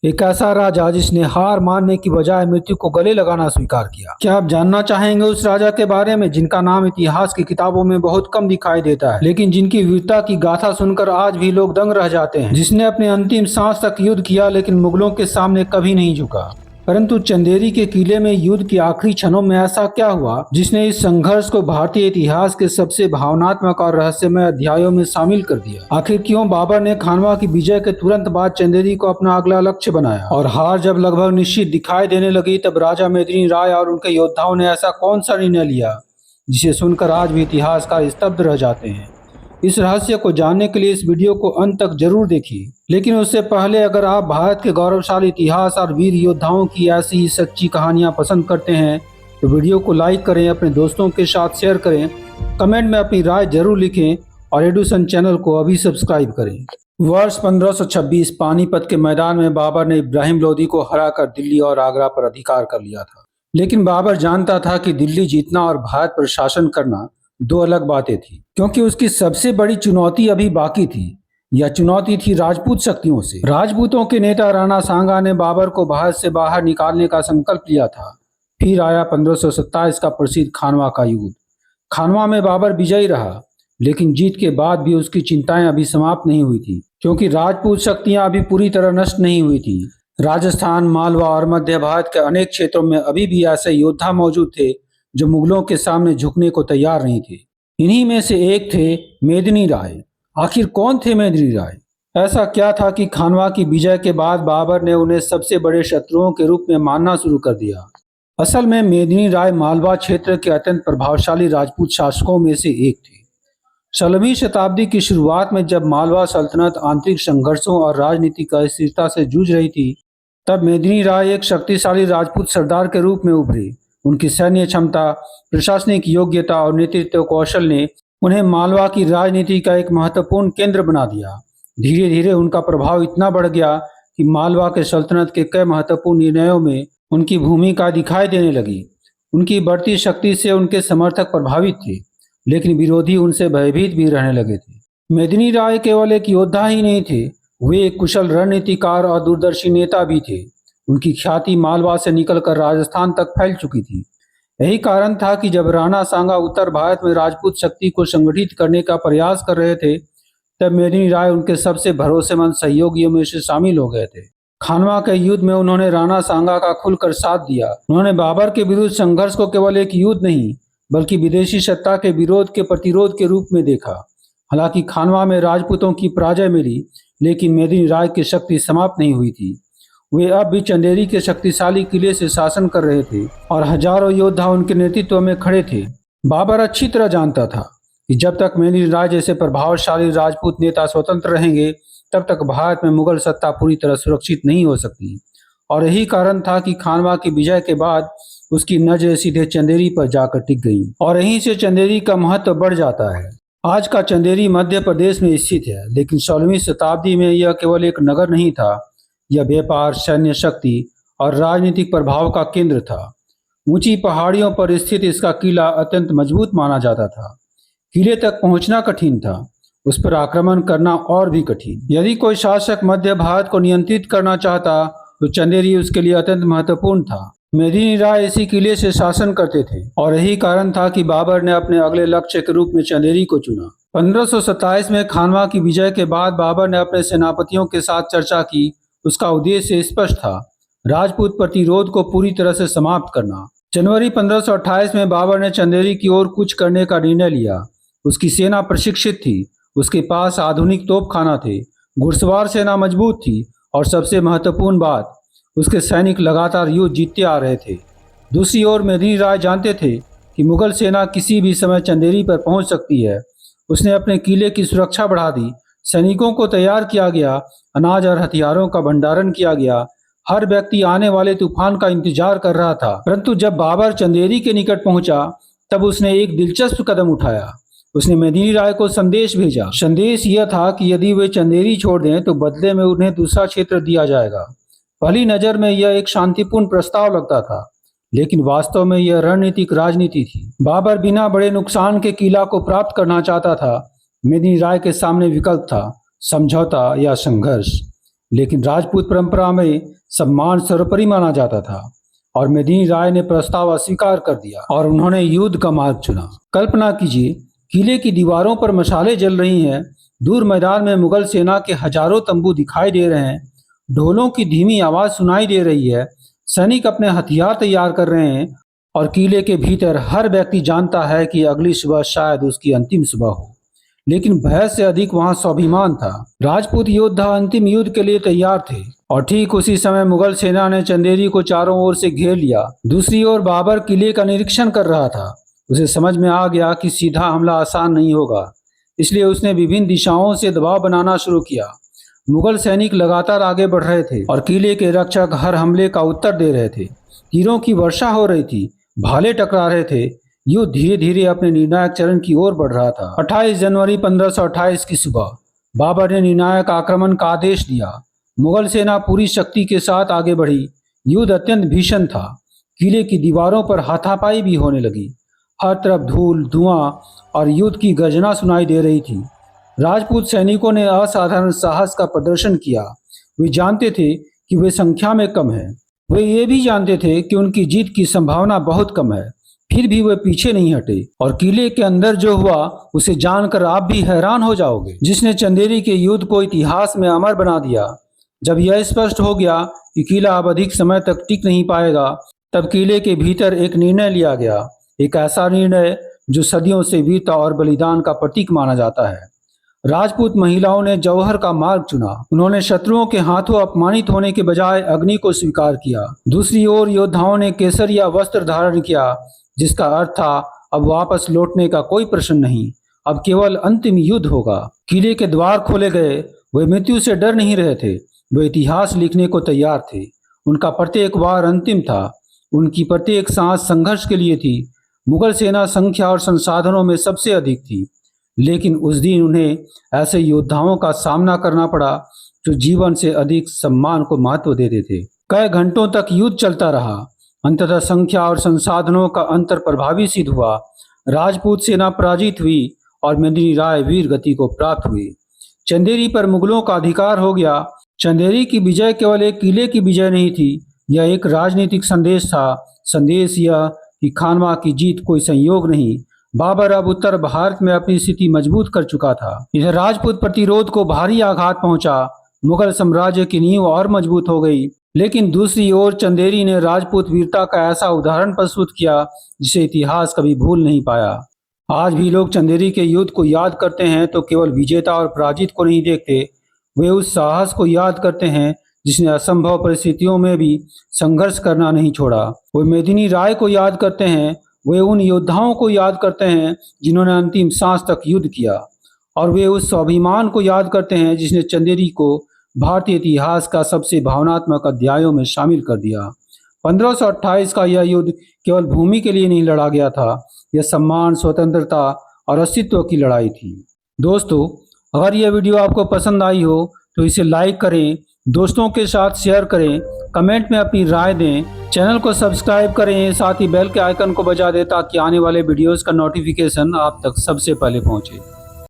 एक ऐसा राजा जिसने हार मानने की बजाय मृत्यु को गले लगाना स्वीकार किया। क्या आप जानना चाहेंगे उस राजा के बारे में जिनका नाम इतिहास की किताबों में बहुत कम दिखाई देता है, लेकिन जिनकी वीरता की गाथा सुनकर आज भी लोग दंग रह जाते हैं, जिसने अपने अंतिम सांस तक युद्ध किया लेकिन मुगलों के सामने कभी नहीं झुका। परंतु चंदेरी के किले में युद्ध के आखिरी क्षणों में ऐसा क्या हुआ जिसने इस संघर्ष को भारतीय इतिहास के सबसे भावनात्मक और रहस्यमय अध्यायों में शामिल कर दिया? आखिर क्यों बाबर ने खानवा की विजय के तुरंत बाद चंदेरी को अपना अगला लक्ष्य बनाया? और हार जब लगभग निश्चित दिखाई देने लगी तब राजा मेदिनी राय और उनके योद्धाओं ने ऐसा कौन सा निर्णय लिया जिसे सुनकर आज भी इतिहासकार स्तब्ध रह जाते हैं? इस रहस्य को जानने के लिए इस वीडियो को अंत तक जरूर देखिए। लेकिन उससे पहले अगर आप भारत के गौरवशाली इतिहास और वीर योद्धाओं की ऐसी ही सच्ची कहानियां पसंद करते हैं तो वीडियो को लाइक करें, अपने दोस्तों के साथ शेयर करें, कमेंट में अपनी राय जरूर लिखें और एडुसन चैनल को अभी सब्सक्राइब करें। वर्ष 1526 पानीपत के मैदान में बाबर ने इब्राहिम लोदी को हराकर दिल्ली और आगरा पर अधिकार कर लिया था। लेकिन बाबर जानता था कि दिल्ली जीतना और भारत पर शासन करना दो अलग बातें थी, क्योंकि उसकी सबसे बड़ी चुनौती अभी बाकी थी। यह चुनौती थी राजपूत शक्तियों से। राजपूतों के नेता राणा सांगा ने बाबर को भारत से बाहर निकालने का संकल्प लिया था। फिर आया 1527 का प्रसिद्ध खानवा का युद्ध। खानवा में बाबर विजयी रहा, लेकिन जीत के बाद भी उसकी चिंताएं अभी समाप्त नहीं हुई थी, क्योंकि राजपूत शक्तियां अभी पूरी तरह नष्ट नहीं हुई थी। राजस्थान, मालवा और मध्य भारत के अनेक क्षेत्रों में अभी भी ऐसे योद्धा मौजूद थे जो मुगलों के सामने झुकने को तैयार नहीं थे। इन्हीं में से एक थे मेदिनी राय। आखिर कौन थे मेदिनी राय? ऐसा क्या था कि खानवा की विजय के बाद बाबर ने उन्हें सबसे बड़े शत्रुओं के रूप में मानना शुरू कर दिया? असल में मेदिनी राय मालवा क्षेत्र के अत्यंत प्रभावशाली राजपूत शासकों में से एक थे। 16वीं शताब्दी की शुरुआत में जब मालवा सल्तनत आंतरिक संघर्षों और राजनीतिक अस्थिरता से जूझ रही थी, तब मेदिनी राय एक शक्तिशाली राजपूत सरदार के रूप में उभरे। उनकी सैन्य क्षमता, प्रशासनिक योग्यता और नेतृत्व कौशल ने उन्हें मालवा की राजनीति का एक महत्वपूर्ण केंद्र बना दिया। धीरे धीरे उनका प्रभाव इतना बढ़ गया कि मालवा के सल्तनत के कई महत्वपूर्ण निर्णयों में उनकी भूमिका दिखाई देने लगी। उनकी बढ़ती शक्ति से उनके समर्थक प्रभावित थे, लेकिन विरोधी उनसे भयभीत भी रहने लगे थे। मेदिनी राय केवल एक योद्धा ही नहीं थे, वे एक कुशल रणनीतिकार और दूरदर्शी नेता भी थे। उनकी ख्याति मालवा से निकलकर राजस्थान तक फैल चुकी थी। यही कारण था कि जब राणा सांगा उत्तर भारत में राजपूत शक्ति को संगठित करने का प्रयास कर रहे थे, तब मेदिनी राय उनके सबसे भरोसेमंद सहयोगियों में से शामिल हो गए थे। खानवा के युद्ध में उन्होंने राणा सांगा का खुलकर साथ दिया। उन्होंने बाबर के विरुद्ध संघर्ष को केवल एक युद्ध नहीं, बल्कि विदेशी सत्ता के विरोध के प्रतिरोध के रूप में देखा। हालांकि खानवा में राजपूतों की पराजय मिली, लेकिन मेदिनी राय की शक्ति समाप्त नहीं हुई थी। वे अब भी चंदेरी के शक्तिशाली किले से शासन कर रहे थे और हजारों योद्धा उनके नेतृत्व में खड़े थे। बाबर अच्छी तरह जानता था कि जब तक मेदिनी राय जैसे प्रभावशाली राजपूत नेता स्वतंत्र रहेंगे, तब तक भारत में मुगल सत्ता पूरी तरह सुरक्षित नहीं हो सकती। और यही कारण था कि खानवा की विजय के बाद उसकी नजर सीधे चंदेरी पर जाकर टिक गई और यहीं से चंदेरी का महत्व बढ़ जाता है। आज का चंदेरी मध्य प्रदेश में स्थित है, लेकिन 16वीं शताब्दी में यह केवल एक नगर नहीं था। यह व्यापार, सैन्य शक्ति और राजनीतिक प्रभाव का केंद्र था। ऊंची पहाड़ियों पर स्थित इसका किला अत्यंत मजबूत माना जाता था। किले तक पहुंचना कठिन था, उस पर आक्रमण करना और भी कठिन। यदि कोई शासक मध्य भारत को नियंत्रित करना चाहता तो चंदेरी उसके लिए अत्यंत महत्वपूर्ण था। मेदिनी राय इसी किले से शासन करते थे और यही कारण था कि बाबर ने अपने अगले लक्ष्य के रूप में चंदेरी को चुना। 1527 में खानवा की विजय के बाद बाबर ने अपने सेनापतियों के साथ चर्चा की। उसका उद्देश्य स्पष्ट था, राजपूत प्रतिरोध को पूरी तरह से समाप्त करना। जनवरी 1528 में बाबर ने चंदेरी की ओर कूच करने का निर्णय लिया। उसकी सेना प्रशिक्षित थी, उसके पास आधुनिक तोपखाना थे, घुड़सवार सेना मजबूत थी और सबसे महत्वपूर्ण बात, उसके सैनिक लगातार युद्ध जीतते आ रहे थे। दूसरी ओर मेदिनी राय जानते थे कि मुगल सेना किसी भी समय चंदेरी पर पहुंच सकती है। उसने अपने किले की सुरक्षा बढ़ा दी, सैनिकों को तैयार किया गया, अनाज और हथियारों का भंडारण किया गया। हर व्यक्ति आने वाले तूफान का इंतजार कर रहा था। परंतु जब बाबर चंदेरी के निकट पहुंचा, तब उसने एक दिलचस्प कदम उठाया। उसने मेदिनी राय को संदेश भेजा। संदेश यह था कि यदि वे चंदेरी छोड़ दें तो बदले में उन्हें दूसरा क्षेत्र दिया जाएगा। पहली नजर में यह एक शांतिपूर्ण प्रस्ताव लगता था, लेकिन वास्तव में यह रणनीतिक राजनीति थी। बाबर बिना बड़े नुकसान के किला को प्राप्त करना चाहता था। मेदिनी राय के सामने विकल्प था, समझौता या संघर्ष। लेकिन राजपूत परंपरा में सम्मान सर्वोपरि माना जाता था और मेदिनी राय ने प्रस्ताव अस्वीकार कर दिया और उन्होंने युद्ध का मार्ग चुना। कल्पना कीजिए, किले की दीवारों पर मशालें जल रही हैं, दूर मैदान में मुगल सेना के हजारों तंबू दिखाई दे रहे हैं, ढोलों की धीमी आवाज सुनाई दे रही है, सैनिक अपने हथियार तैयार कर रहे हैं और किले के भीतर हर व्यक्ति जानता है कि अगली सुबह शायद उसकी अंतिम सुबह हो। लेकिन भय से अधिक वहां स्वाभिमान था। राजपूत योद्धा अंतिम युद्ध के लिए तैयार थे और ठीक उसी समय मुगल सेना ने चंदेरी को चारों ओर से घेर लिया। दूसरी ओर बाबर किले का निरीक्षण कर रहा था। उसे समझ में आ गया कि सीधा हमला आसान नहीं होगा, इसलिए उसने विभिन्न दिशाओं से दबाव बनाना शुरू किया। मुगल सैनिक लगातार आगे बढ़ रहे थे और किले के रक्षक हर हमले का उत्तर दे रहे थे। तीरों की वर्षा हो रही थी, भाले टकरा रहे थे। युद्ध धीरे धीरे अपने निर्णायक चरण की ओर बढ़ रहा था। 28 जनवरी 1528 की सुबह बाबर ने निर्णायक आक्रमण का आदेश दिया। मुगल सेना पूरी शक्ति के साथ आगे बढ़ी। युद्ध अत्यंत भीषण था। किले की दीवारों पर हाथापाई भी होने लगी। हर तरफ धूल, धुआं और युद्ध की गर्जना सुनाई दे रही थी। राजपूत सैनिकों ने असाधारण साहस का प्रदर्शन किया। वे जानते थे कि वे संख्या में कम हैं। वे ये भी जानते थे कि उनकी जीत की संभावना बहुत कम है। फिर भी वे पीछे नहीं हटे और किले के अंदर जो हुआ उसे जानकर आप भी हैरान हो जाओगे, जिसने चंदेरी के युद्ध को इतिहास में अमर बना दिया। जब यह स्पष्ट हो गया कि किला अब अधिक समय तक टिक नहीं पाएगा, तब किले के भीतर एक निर्णय लिया गया। एक ऐसा निर्णय जो सदियों से वीरता और बलिदान का प्रतीक माना जाता है। राजपूत महिलाओं ने जौहर का मार्ग चुना। उन्होंने शत्रुओं के हाथों अपमानित होने के बजाय अग्नि को स्वीकार किया। दूसरी ओर योद्धाओं ने केसरिया वस्त्र धारण किया, जिसका अर्थ था अब वापस लौटने का कोई प्रश्न नहीं, अब केवल अंतिम युद्ध होगा। किले के द्वार खोले गए। वे मृत्यु से डर नहीं रहे थे, वे इतिहास लिखने को तैयार थे। उनका प्रत्येक वार अंतिम था, उनकी प्रत्येक सांस संघर्ष के लिए थी। मुगल सेना संख्या और संसाधनों में सबसे अधिक थी, लेकिन उस दिन उन्हें ऐसे योद्धाओं का सामना करना पड़ा जो जीवन से अधिक सम्मान को महत्व देते थे। कई घंटों तक युद्ध चलता रहा। अंततः संख्या और संसाधनों का अंतर प्रभावी सिद्ध हुआ। राजपूत सेना पराजित हुई और मेदिनी राय वीर गति को प्राप्त हुई। चंदेरी पर मुगलों का अधिकार हो गया। चंदेरी की विजय केवल एक किले की विजय नहीं थी, यह एक राजनीतिक संदेश था। संदेश यह कि खानवा की जीत कोई संयोग नहीं। बाबर अब उत्तर भारत में अपनी स्थिति मजबूत कर चुका था। इधर राजपूत प्रतिरोध को भारी आघात पहुंचा। मुगल साम्राज्य की नींव और मजबूत हो गई। लेकिन दूसरी ओर चंदेरी ने राजपूत वीरता का ऐसा उदाहरण प्रस्तुत किया जिसे इतिहास कभी भूल नहीं पाया। आज भी लोग चंदेरी के युद्ध को याद करते हैं तो केवल विजेता और पराजित को नहीं देखते, वे उस साहस को याद करते हैं जिसने असंभव परिस्थितियों में भी संघर्ष करना नहीं छोड़ा। वे मेदिनी राय को याद करते हैं, वे उन योद्धाओं को याद करते हैं जिन्होंने अंतिम सांस तक युद्ध किया, और वे उस स्वाभिमान को याद करते हैं जिसने चंदेरी को भारतीय इतिहास का सबसे भावनात्मक अध्यायों में शामिल कर दिया। 1528 का यह युद्ध केवल भूमि के लिए नहीं लड़ा गया था, यह सम्मान, स्वतंत्रता और अस्तित्व की लड़ाई थी। दोस्तों, अगर यह वीडियो आपको पसंद आई हो तो इसे लाइक करें, दोस्तों के साथ शेयर करें, कमेंट में अपनी राय दें, चैनल को सब्सक्राइब करें, साथ ही बेल के आइकन को बजा दें ताकि आने वाले वीडियोस का नोटिफिकेशन आप तक सबसे पहले पहुंचे।